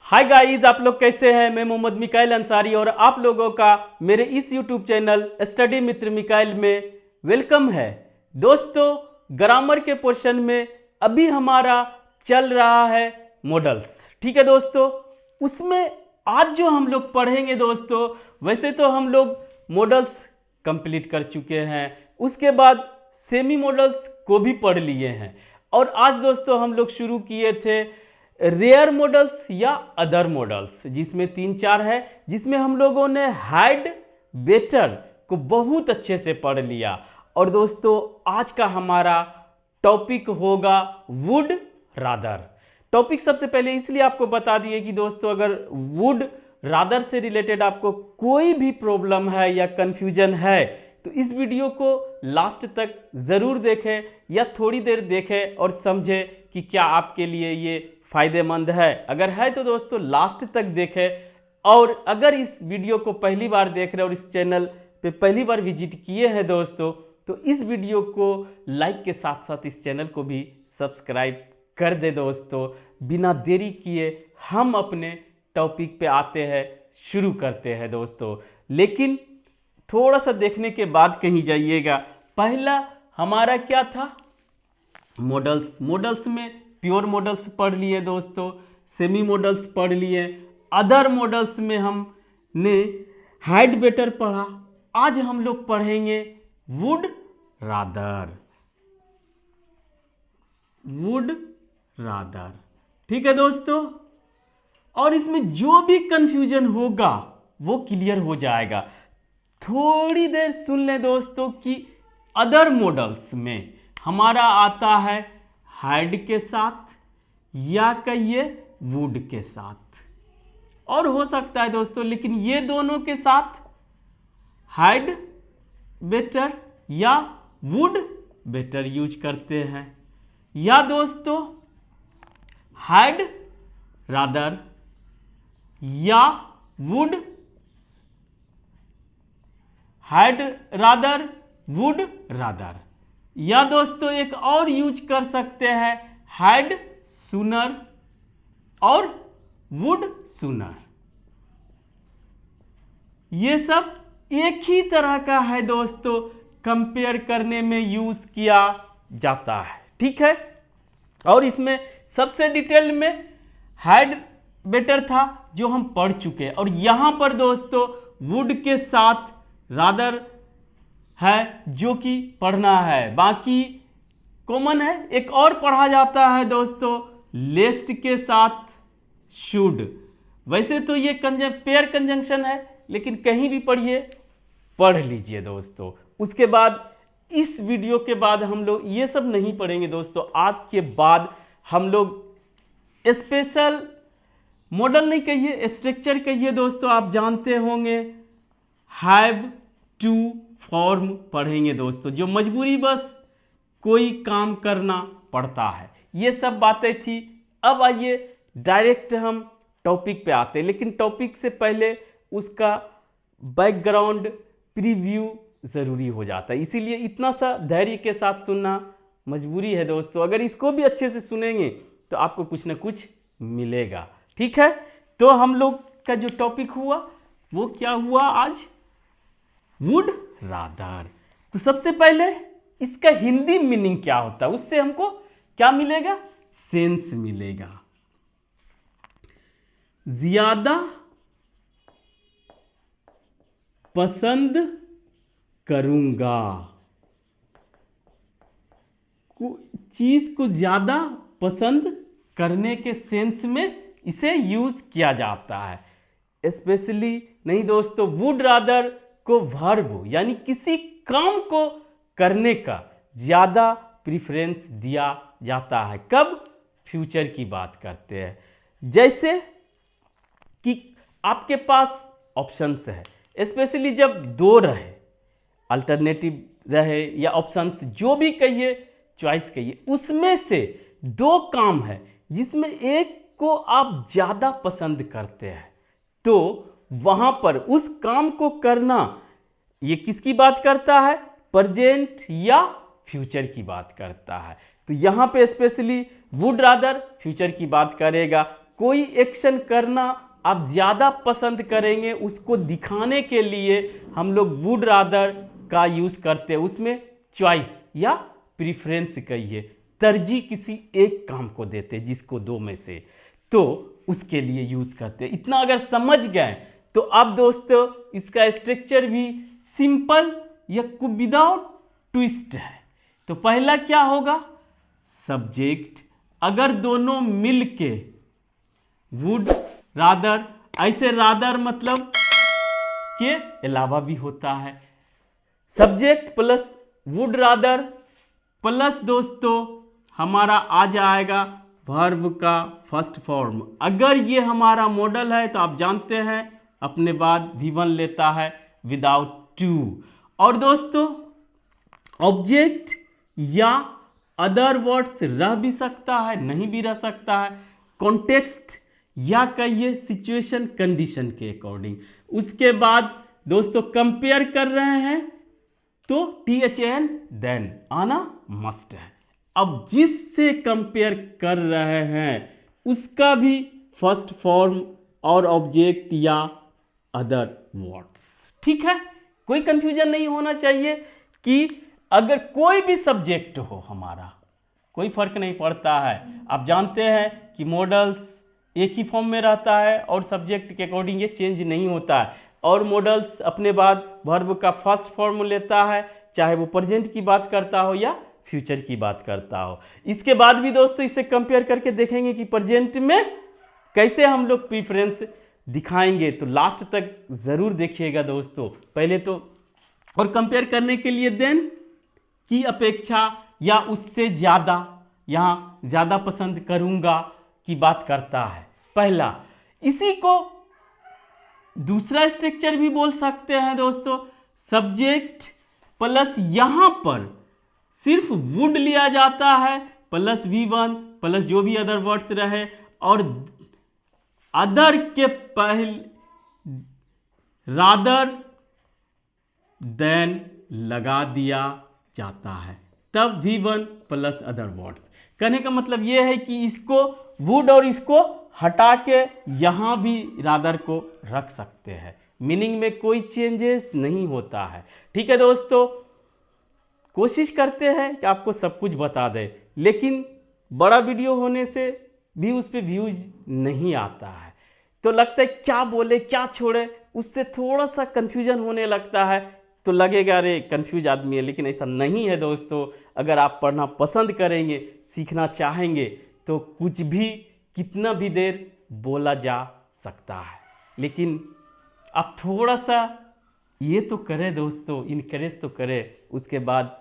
Hi guys, आप लोग कैसे हैं। मैं मोहम्मद मिकाइल अंसारी और आप लोगों का मेरे इस यूट्यूब चैनल स्टडी मित्र मिकाइल में वेलकम है। दोस्तों, ग्रामर के पोर्शन में अभी हमारा चल रहा है मॉडल्स। ठीक है दोस्तों, उसमें आज जो हम लोग पढ़ेंगे दोस्तों, वैसे तो हम लोग मॉडल्स कंप्लीट कर चुके हैं, उसके बाद सेमी मॉडल्स को भी पढ़ लिए हैं और आज दोस्तों हम लोग शुरू किए थे रेयर मॉडल्स या अदर मॉडल्स, जिसमें 3-4 है, जिसमें हम लोगों ने हाइड बेटर को बहुत अच्छे से पढ़ लिया। और दोस्तों आज का हमारा टॉपिक होगा वुड रादर। टॉपिक सबसे पहले इसलिए आपको बता दिए कि दोस्तों अगर वुड रादर से रिलेटेड आपको कोई भी प्रॉब्लम है या कंफ्यूजन है तो इस वीडियो को लास्ट तक ज़रूर देखें या थोड़ी देर देखें और समझें कि क्या आपके लिए ये फ़ायदेमंद है। अगर है तो दोस्तों लास्ट तक देखें। और अगर इस वीडियो को पहली बार देख रहे हैं और इस चैनल पे पहली बार विजिट किए हैं दोस्तों, तो इस वीडियो को लाइक के साथ साथ इस चैनल को भी सब्सक्राइब कर दे दोस्तों। बिना देरी किए हम अपने टॉपिक पे आते हैं, शुरू करते हैं दोस्तों। लेकिन थोड़ा सा देखने के बाद कहीं जाइएगा। पहला हमारा क्या था, मॉडल्स। मॉडल्स में प्योर मॉडल्स पढ़ लिए दोस्तों, सेमी मॉडल्स पढ़ लिए, अदर मॉडल्स में हमने हाइड बेटर पढ़ा। आज हम लोग पढ़ेंगे वुड रादर। वुड रादर, ठीक है दोस्तों। और इसमें जो भी कंफ्यूजन होगा वो क्लियर हो जाएगा। थोड़ी देर सुन लें दोस्तों कि अदर मॉडल्स में हमारा आता है हाइड के साथ या कहिए वुड के साथ, और हो सकता है दोस्तों लेकिन ये दोनों के साथ हाइड बेटर या वुड बेटर यूज करते हैं, या दोस्तों हाइड रादर या would hide rather would rather, या दोस्तों एक और यूज कर सकते हैं हाइड सूनर और वुड सूनर। ये सब एक ही तरह का है दोस्तों, कंपेयर करने में यूज किया जाता है, ठीक है। और इसमें सबसे डिटेल में हाइड बेटर था जो हम पढ़ चुके हैं, और यहां पर दोस्तों वुड के साथ रादर है जो कि पढ़ना है। बाकी कॉमन है, एक और पढ़ा जाता है दोस्तों लेस्ट के साथ शुड। वैसे तो ये पेयर कंजंक्शन है, लेकिन कहीं भी पढ़िए, पढ़ लीजिए दोस्तों। उसके बाद इस वीडियो के बाद हम लोग ये सब नहीं पढ़ेंगे दोस्तों। आज के बाद हम लोग स्पेशल मॉडल नहीं कहिए, स्ट्रक्चर कहिए दोस्तों, आप जानते होंगे हैव टू फॉर्म पढ़ेंगे दोस्तों, जो मजबूरी बस कोई काम करना पड़ता है। ये सब बातें थी। अब आइए डायरेक्ट हम टॉपिक पे आते हैं, लेकिन टॉपिक से पहले उसका बैकग्राउंड प्रीव्यू ज़रूरी हो जाता है, इसीलिए इतना सा धैर्य के साथ सुनना मजबूरी है दोस्तों। अगर इसको भी अच्छे से सुनेंगे तो आपको कुछ ना कुछ मिलेगा, ठीक है। तो हम लोग का जो टॉपिक हुआ वो क्या हुआ आज, वुड रादर। तो सबसे पहले इसका हिंदी मीनिंग क्या होता है, उससे हमको क्या मिलेगा, सेंस मिलेगा। ज्यादा पसंद करूंगा, चीज को ज्यादा पसंद करने के सेंस में इसे यूज किया जाता है। स्पेशली नहीं दोस्तों, वुड रादर को वर्ब यानी किसी काम को करने का ज्यादा प्रेफरेंस दिया जाता है। कब, फ्यूचर की बात करते हैं। जैसे कि आपके पास ऑप्शंस है, स्पेशली जब दो रहे, अल्टरनेटिव रहे या ऑप्शंस जो भी कहिए, चॉइस कहिए, उसमें से दो काम है जिसमें एक को आप ज्यादा पसंद करते हैं, तो वहां पर उस काम को करना, ये किसकी बात करता है, प्रेजेंट या फ्यूचर की बात करता है। तो यहां पे स्पेशली वुड रादर फ्यूचर की बात करेगा। कोई एक्शन करना आप ज़्यादा पसंद करेंगे, उसको दिखाने के लिए हम लोग वुड रादर का यूज़ करते हैं। उसमें चॉइस या प्रीफरेंस कहिए, तरजीह किसी एक काम को देते हैं जिसको दो में से, तो उसके लिए यूज़ करते हैं। इतना अगर समझ गए तो अब दोस्तों इसका स्ट्रक्चर भी सिंपल या विदाउट ट्विस्ट है। तो पहला क्या होगा, सब्जेक्ट, अगर दोनों मिलके वुड रादर, ऐसे रादर मतलब के अलावा भी होता है, subject plus would rather plus दोस्तों हमारा आ जाएगा वर्ब का फर्स्ट फॉर्म। अगर ये हमारा मॉडल है तो आप जानते हैं अपने बाद V1 लेता है विदाउट टू। और दोस्तों ऑब्जेक्ट या अदर वर्ड्स रह भी सकता है, नहीं भी रह सकता है, कॉन्टेक्स्ट या कहिए सिचुएशन कंडीशन के अकॉर्डिंग। उसके बाद दोस्तों कंपेयर कर रहे हैं तो THN देन आना मस्ट है। अब जिससे कंपेयर कर रहे हैं उसका भी फर्स्ट फॉर्म और ऑब्जेक्ट या अदर वर्ड्स। ठीक है, कोई कंफ्यूजन नहीं होना चाहिए कि अगर कोई भी सब्जेक्ट हो हमारा, कोई फर्क नहीं पड़ता है। आप जानते हैं कि मॉडल्स एक ही फॉर्म में रहता है और सब्जेक्ट के अकॉर्डिंग ये चेंज नहीं होता है, और मॉडल्स अपने बाद वर्ब का फर्स्ट फॉर्म लेता है, चाहे वो प्रेजेंट की बात करता हो या फ्यूचर की बात करता हो। इसके बाद भी दोस्तों इससे कंपेयर करके देखेंगे कि प्रेजेंट में कैसे हम लोग प्रीफरेंस दिखाएंगे, तो लास्ट तक जरूर देखिएगा दोस्तों। पहले तो और कंपेयर करने के लिए देन की अपेक्षा या उससे ज़्यादा, यहाँ ज़्यादा पसंद करूँगा की बात करता है पहला। इसी को दूसरा स्ट्रक्चर भी बोल सकते हैं दोस्तों, सब्जेक्ट प्लस यहाँ पर सिर्फ वुड लिया जाता है प्लस V1 प्लस जो भी अदर वर्ड्स रहे, और अदर के पहले रादर देन लगा दिया जाता है, तब V1 प्लस अदर वर्ड्स। कहने का मतलब यह है कि इसको वुड और इसको हटा के यहाँ भी रादर को रख सकते हैं, मीनिंग में कोई चेंजेस नहीं होता है। ठीक है दोस्तों, कोशिश करते हैं कि आपको सब कुछ बता दें, लेकिन बड़ा वीडियो होने से भी उस पर व्यूज नहीं आता है, तो लगता है क्या बोले क्या छोड़े, उससे थोड़ा सा कंफ्यूजन होने लगता है, तो लगेगा अरे कंफ्यूज आदमी है। लेकिन ऐसा नहीं है दोस्तों, अगर आप पढ़ना पसंद करेंगे, सीखना चाहेंगे, तो कुछ भी कितना भी देर बोला जा सकता है। लेकिन आप थोड़ा सा ये तो करें दोस्तों, इनकरेज तो करें, उसके बाद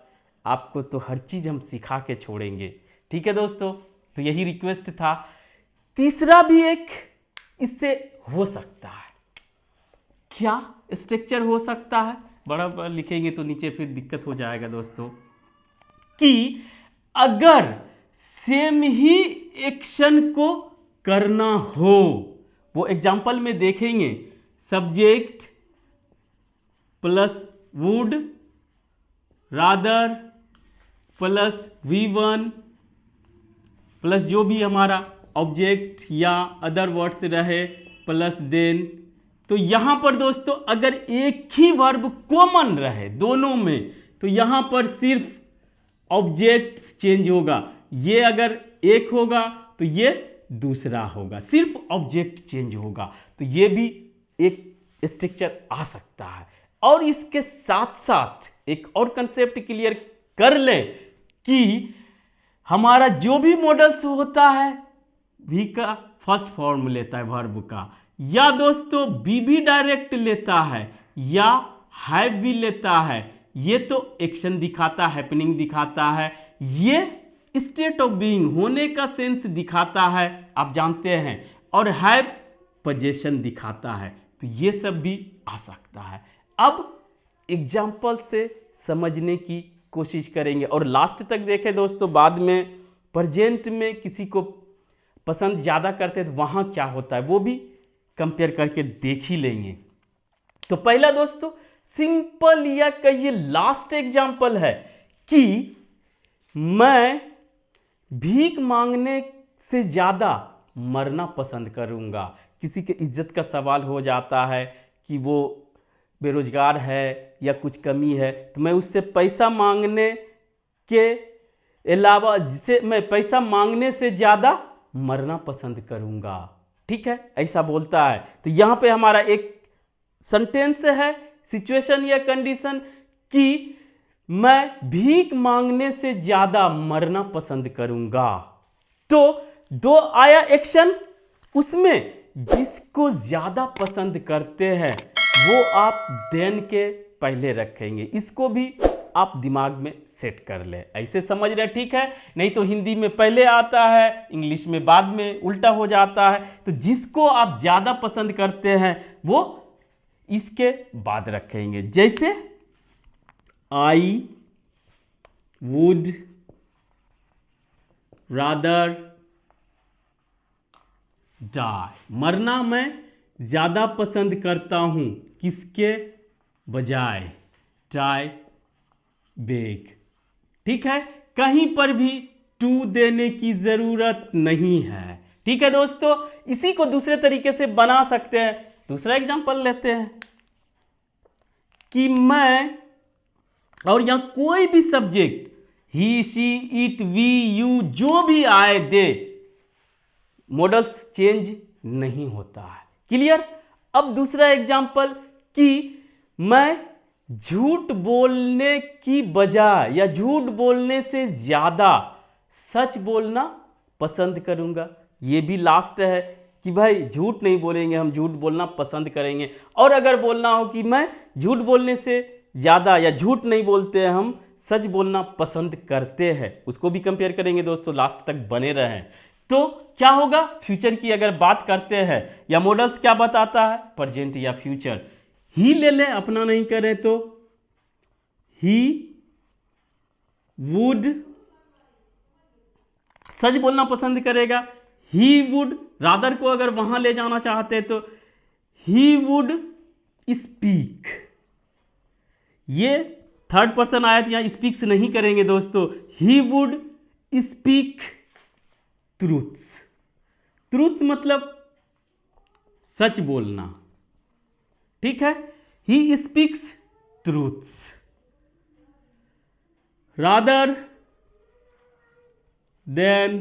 आपको तो हर चीज़ हम सिखा के छोड़ेंगे। ठीक है दोस्तों, तो यही रिक्वेस्ट था। तीसरा भी एक इससे हो सकता है, क्या स्ट्रक्चर हो सकता है, बड़ा लिखेंगे तो नीचे फिर दिक्कत हो जाएगा दोस्तों, कि अगर सेम ही एक्शन को करना हो, वो एग्जाम्पल में देखेंगे, subject plus would rather plus V1 plus जो भी हमारा ऑब्जेक्ट या अदर वर्ड्स रहे प्लस देन। तो यहाँ पर दोस्तों अगर एक ही वर्ब कॉमन रहे दोनों में, तो यहाँ पर सिर्फ ऑब्जेक्ट चेंज होगा, ये अगर एक होगा तो ये दूसरा होगा, सिर्फ ऑब्जेक्ट चेंज होगा। तो ये भी एक स्ट्रक्चर आ सकता है। और इसके साथ साथ एक और कंसेप्ट क्लियर कर लें कि हमारा जो भी मॉडल्स होता है भी का फर्स्ट फॉर्म लेता है वर्ब का, या दोस्तों बी भी डायरेक्ट लेता है या हैव भी लेता है, ये तो एक्शन दिखाता, हैपनिंग दिखाता है, ये स्टेट ऑफ बीइंग होने का सेंस दिखाता है, आप जानते हैं, और हैव पोजीशन दिखाता है। तो ये सब भी आ सकता है। अब एग्जाम्पल से समझने की कोशिश करेंगे और लास्ट तक देखें दोस्तों। बाद में प्रेजेंट में किसी को पसंद ज़्यादा करते हैं तो वहाँ क्या होता है वो भी कंपेयर करके देख ही लेंगे। तो पहला दोस्तों सिंपल या कहिए लास्ट एग्जाम्पल है कि मैं भीख मांगने से ज़्यादा मरना पसंद करूँगा। किसी के इज्जत का सवाल हो जाता है कि वो बेरोजगार है या कुछ कमी है, तो मैं उससे पैसा मांगने के अलावा, जिसे मैं पैसा मांगने से ज़्यादा मरना पसंद करूँगा। ठीक है, ऐसा बोलता है। तो यहाँ पे हमारा एक सेंटेंस है, सिचुएशन या कंडीशन कि मैं भीख मांगने से ज़्यादा मरना पसंद करूँगा। तो दो आया एक्शन, उसमें जिसको ज़्यादा पसंद करते हैं वो आप देन के पहले रखेंगे। इसको भी आप दिमाग में सेट कर ले, ऐसे समझ रहे, ठीक है। नहीं तो हिंदी में पहले आता है, इंग्लिश में बाद में उल्टा हो जाता है। तो जिसको आप ज़्यादा पसंद करते हैं वो इसके बाद रखेंगे। जैसे आई वुड रादर डाई, मरना मैं ज़्यादा पसंद करता हूँ किसके बजाय, डाई बेग। ठीक है, कहीं पर भी टू देने की ज़रूरत नहीं है। ठीक है दोस्तों, इसी को दूसरे तरीके से बना सकते हैं। दूसरा एग्जांपल लेते हैं कि मैं, और यहां कोई भी subject he she it we you जो भी आए दे, मॉडल्स चेंज नहीं होता है। क्लियर। अब दूसरा एग्जांपल कि मैं झूठ बोलने की बजाय या झूठ बोलने से ज्यादा सच बोलना पसंद करूंगा। ये भी लास्ट है कि भाई झूठ नहीं बोलेंगे, हम झूठ बोलना पसंद करेंगे। और अगर बोलना हो कि मैं झूठ बोलने से ज़्यादा या झूठ नहीं बोलते हैं, हम सच बोलना पसंद करते हैं, उसको भी कंपेयर करेंगे दोस्तों। लास्ट तक बने रहें। तो क्या होगा, फ्यूचर की अगर बात करते हैं या मॉडल्स क्या बताता है, प्रेजेंट या फ्यूचर। ही ले लें, अपना नहीं करें तो ही वुड सच बोलना पसंद करेगा। ही वुड रादर को अगर वहां ले जाना चाहते तो ही वुड स्पीक। ये थर्ड पर्सन आया तो यहां स्पीक्स नहीं करेंगे दोस्तों। He would speak truths. Truths मतलब सच बोलना। ठीक है, he speaks truths rather than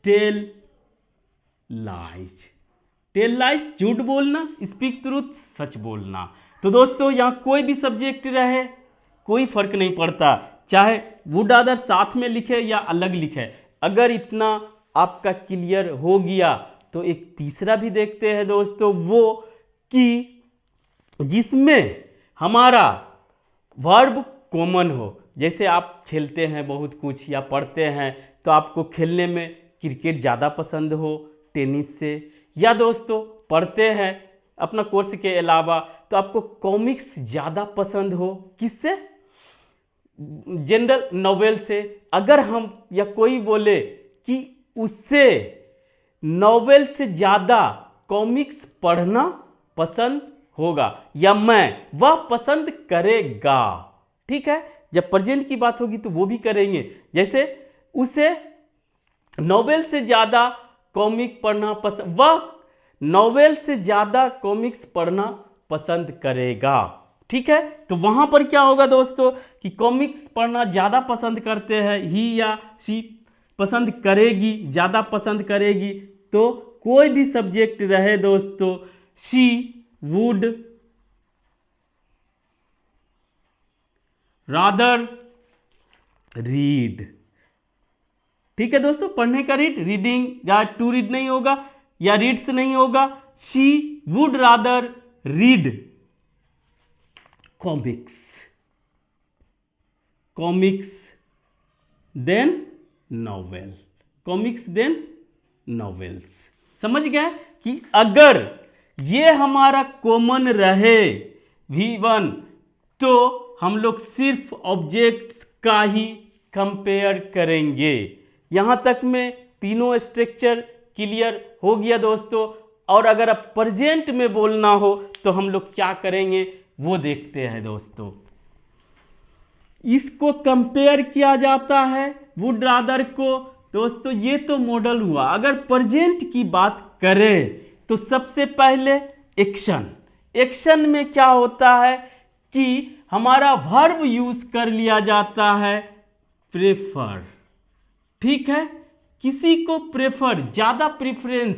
tell lies. Tell lies झूठ बोलना, स्पीक ट्रूथ सच बोलना। तो दोस्तों यहां कोई भी सब्जेक्ट रहे कोई फर्क नहीं पड़ता, चाहे वुड रादर साथ में लिखे या अलग लिखे। अगर इतना आपका क्लियर हो गया तो एक तीसरा भी देखते हैं दोस्तों, वो कि जिसमें हमारा वर्ब कॉमन हो। जैसे आप खेलते हैं बहुत कुछ या पढ़ते हैं तो आपको खेलने में क्रिकेट ज़्यादा पसंद हो टेनिस से, या दोस्तों पढ़ते हैं अपना कोर्स के अलावा तो आपको कॉमिक्स ज़्यादा पसंद हो किससे, जनरल नॉवेल से। अगर हम या कोई बोले कि उससे नॉवेल से ज़्यादा कॉमिक्स पढ़ना पसंद होगा या मैं, वह पसंद करेगा। ठीक है, जब प्रेजेंट की बात होगी तो वो भी करेंगे। जैसे उसे नॉवेल से ज़्यादा कॉमिक पढ़ना पसंद, वह नॉवेल से ज़्यादा कॉमिक्स पढ़ना पसंद करेगा। ठीक है, तो वहां पर क्या होगा दोस्तों कि कॉमिक्स पढ़ना ज़्यादा पसंद करते हैं, ही या शी पसंद करेगी, ज़्यादा पसंद करेगी। तो कोई भी सब्जेक्ट रहे दोस्तों, शी वुड रादर रीड। ठीक है दोस्तों, पढ़ने का रीड, रीडिंग या टू रीड नहीं होगा या रीड्स नहीं होगा। She would rather read comics, comics than novel, comics than novels. समझ गए कि अगर ये हमारा कॉमन रहे V1 तो हम लोग सिर्फ ऑब्जेक्ट्स का ही कंपेयर करेंगे। यहां तक में तीनों स्ट्रक्चर क्लियर हो गया दोस्तों। और अगर अब प्रेजेंट में बोलना हो तो हम लोग क्या करेंगे वो देखते हैं दोस्तों। इसको कंपेयर किया जाता है वुड रादर को दोस्तों ये तो मॉडल हुआ। अगर प्रेजेंट की बात करें तो सबसे पहले एक्शन। एक्शन में क्या होता है कि हमारा वर्ब यूज कर लिया जाता है प्रेफर। ठीक है, किसी को प्रेफर, ज्यादा प्रेफरेंस,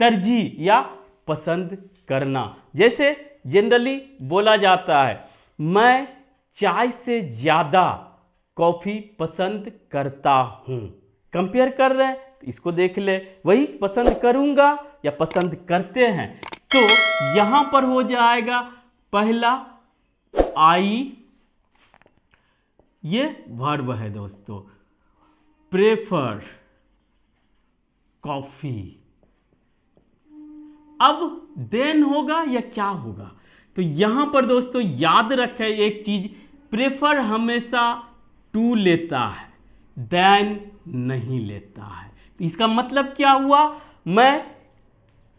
तरजीह या पसंद करना। जैसे जनरली बोला जाता है मैं चाय से ज्यादा कॉफी पसंद करता हूं। कंपेयर कर रहे हैं तो इसको देख ले, वही पसंद करूंगा या पसंद करते हैं। तो यहां पर हो जाएगा पहला आई, ये वर्ब है दोस्तों, प्रेफर कॉफी। अब देन होगा या क्या होगा, तो यहां पर दोस्तों याद रखें एक चीज, प्रेफर हमेशा टू लेता है, देन नहीं लेता है। तो इसका मतलब क्या हुआ, मैं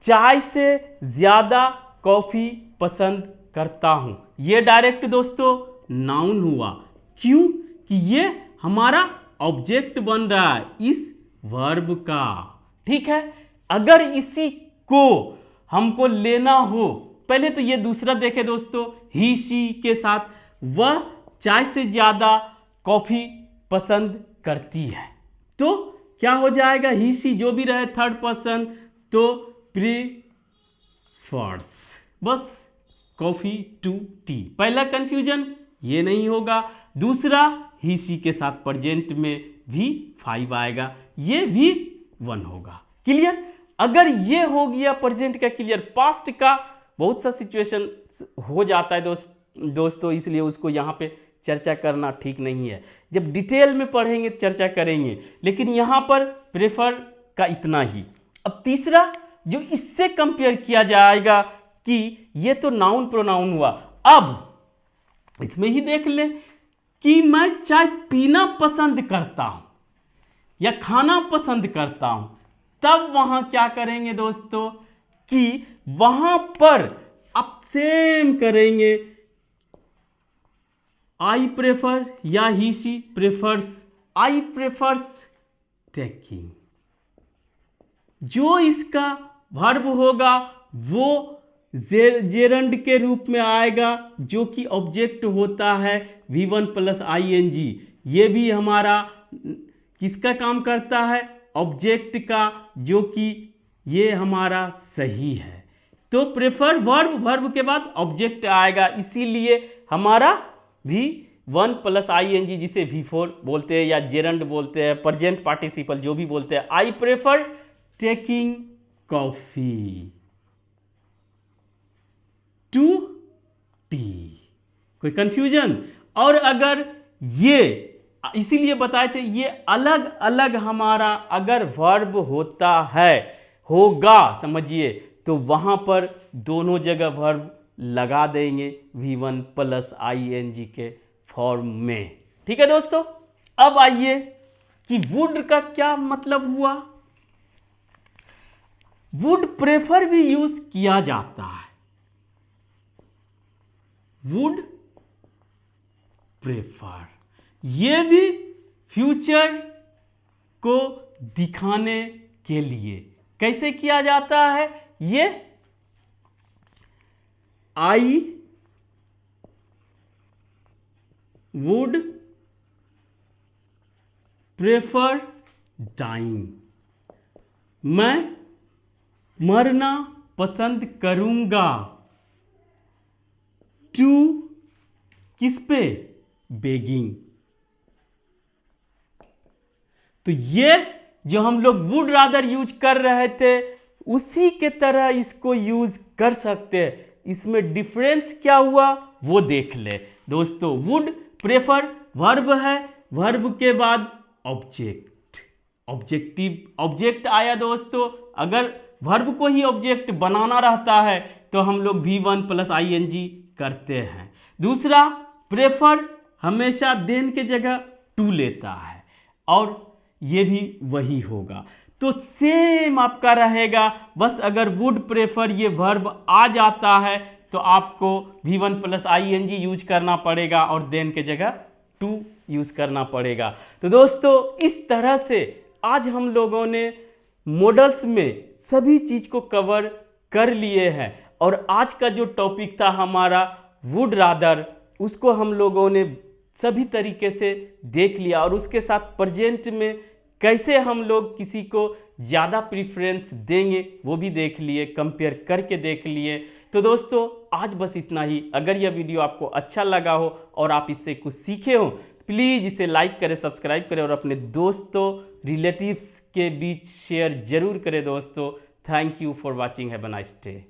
चाय से ज्यादा कॉफी पसंद करता हूं। यह डायरेक्ट दोस्तों नाउन हुआ। क्यों कि ये हमारा ऑब्जेक्ट बन रहा है इस वर्ब का। ठीक है, अगर इसी को हमको लेना हो, पहले तो ये दूसरा देखे दोस्तों, ही शी के साथ, वह चाय से ज्यादा कॉफी पसंद करती है। तो क्या हो जाएगा, ही शी जो भी रहे थर्ड पर्सन, तो प्रीफर्स, बस कॉफी टू टी। पहला कंफ्यूजन ये नहीं होगा। दूसरा ही शी के साथ प्रेजेंट में भी 5 आएगा, ये भी 1 होगा। क्लियर। अगर ये हो गया प्रेजेंट का क्लियर, पास्ट का बहुत सा सिचुएशन हो जाता है दोस्तों, इसलिए उसको यहाँ पे चर्चा करना ठीक नहीं है। जब डिटेल में पढ़ेंगे चर्चा करेंगे, लेकिन यहाँ पर प्रेफर का इतना ही। अब तीसरा जो इससे कंपेयर किया जाएगा कि ये तो नाउन प्रोनाउन हुआ, अब इसमें ही देख ले कि मैं चाय पीना पसंद करता हूं या खाना पसंद करता हूं, तब वहां क्या करेंगे दोस्तों कि वहां पर अब सेम करेंगे, आई प्रेफर या he she prefers, I prefers taking. जो इसका वर्ब होगा वो जेरंड के रूप में आएगा, जो कि ऑब्जेक्ट होता है V1 प्लस ING। ये भी हमारा किसका काम करता है, ऑब्जेक्ट का, जो कि ये हमारा सही है। तो प्रेफर वर्ब के बाद ऑब्जेक्ट आएगा, इसीलिए हमारा V1 प्लस ING, जिसे V4 बोलते हैं या जेरंड बोलते हैं, प्रेजेंट पार्टिसिपल जो भी बोलते हैं। I prefer taking coffee to tea. कोई कंफ्यूजन। और अगर ये, इसीलिए बताए थे, ये अलग अलग हमारा अगर वर्ब होता है, होगा समझिए, तो वहां पर दोनों जगह वर्ब लगा देंगे V1 प्लस ING के फॉर्म में। ठीक है दोस्तों। अब आइए कि वुड का क्या मतलब हुआ। वुड प्रेफर भी यूज किया जाता है, वुड प्रेफर, ये भी फ्यूचर को दिखाने के लिए कैसे किया जाता है, ये आई वुड प्रेफर डाइंग, मैं मरना पसंद करूंगा, टू किस पे, बेगिंग। तो ये जो हम लोग वुड रादर यूज कर रहे थे, उसी के तरह इसको यूज कर सकते हैं। इसमें डिफरेंस क्या हुआ वो देख ले दोस्तों। वुड प्रेफर वर्ब है, वर्ब के बाद ऑब्जेक्ट, ऑब्जेक्ट आया दोस्तों। अगर वर्ब को ही ऑब्जेक्ट बनाना रहता है तो हम लोग V1 प्लस ING करते हैं। दूसरा, प्रेफर हमेशा देन के जगह टू लेता है, और ये भी वही होगा। तो सेम आपका रहेगा, बस अगर वुड प्रेफर ये वर्ब आ जाता है तो आपको V1 प्लस ING यूज करना पड़ेगा और देन के जगह टू यूज करना पड़ेगा। तो दोस्तों इस तरह से आज हम लोगों ने मॉडल्स में सभी चीज़ को कवर कर लिए हैं और आज का जो टॉपिक था हमारा वुड रादर, उसको हम लोगों ने सभी तरीके से देख लिया और उसके साथ प्रेजेंट में कैसे हम लोग किसी को ज़्यादा प्रीफरेंस देंगे वो भी देख लिए, कंपेयर करके देख लिए। तो दोस्तों आज बस इतना ही। अगर यह वीडियो आपको अच्छा लगा हो और आप इससे कुछ सीखे हो, प्लीज़ इसे लाइक करें, सब्सक्राइब करें और अपने दोस्तों रिलेटिव्स के बीच शेयर जरूर करें दोस्तों। Thank you for watching, have a nice day.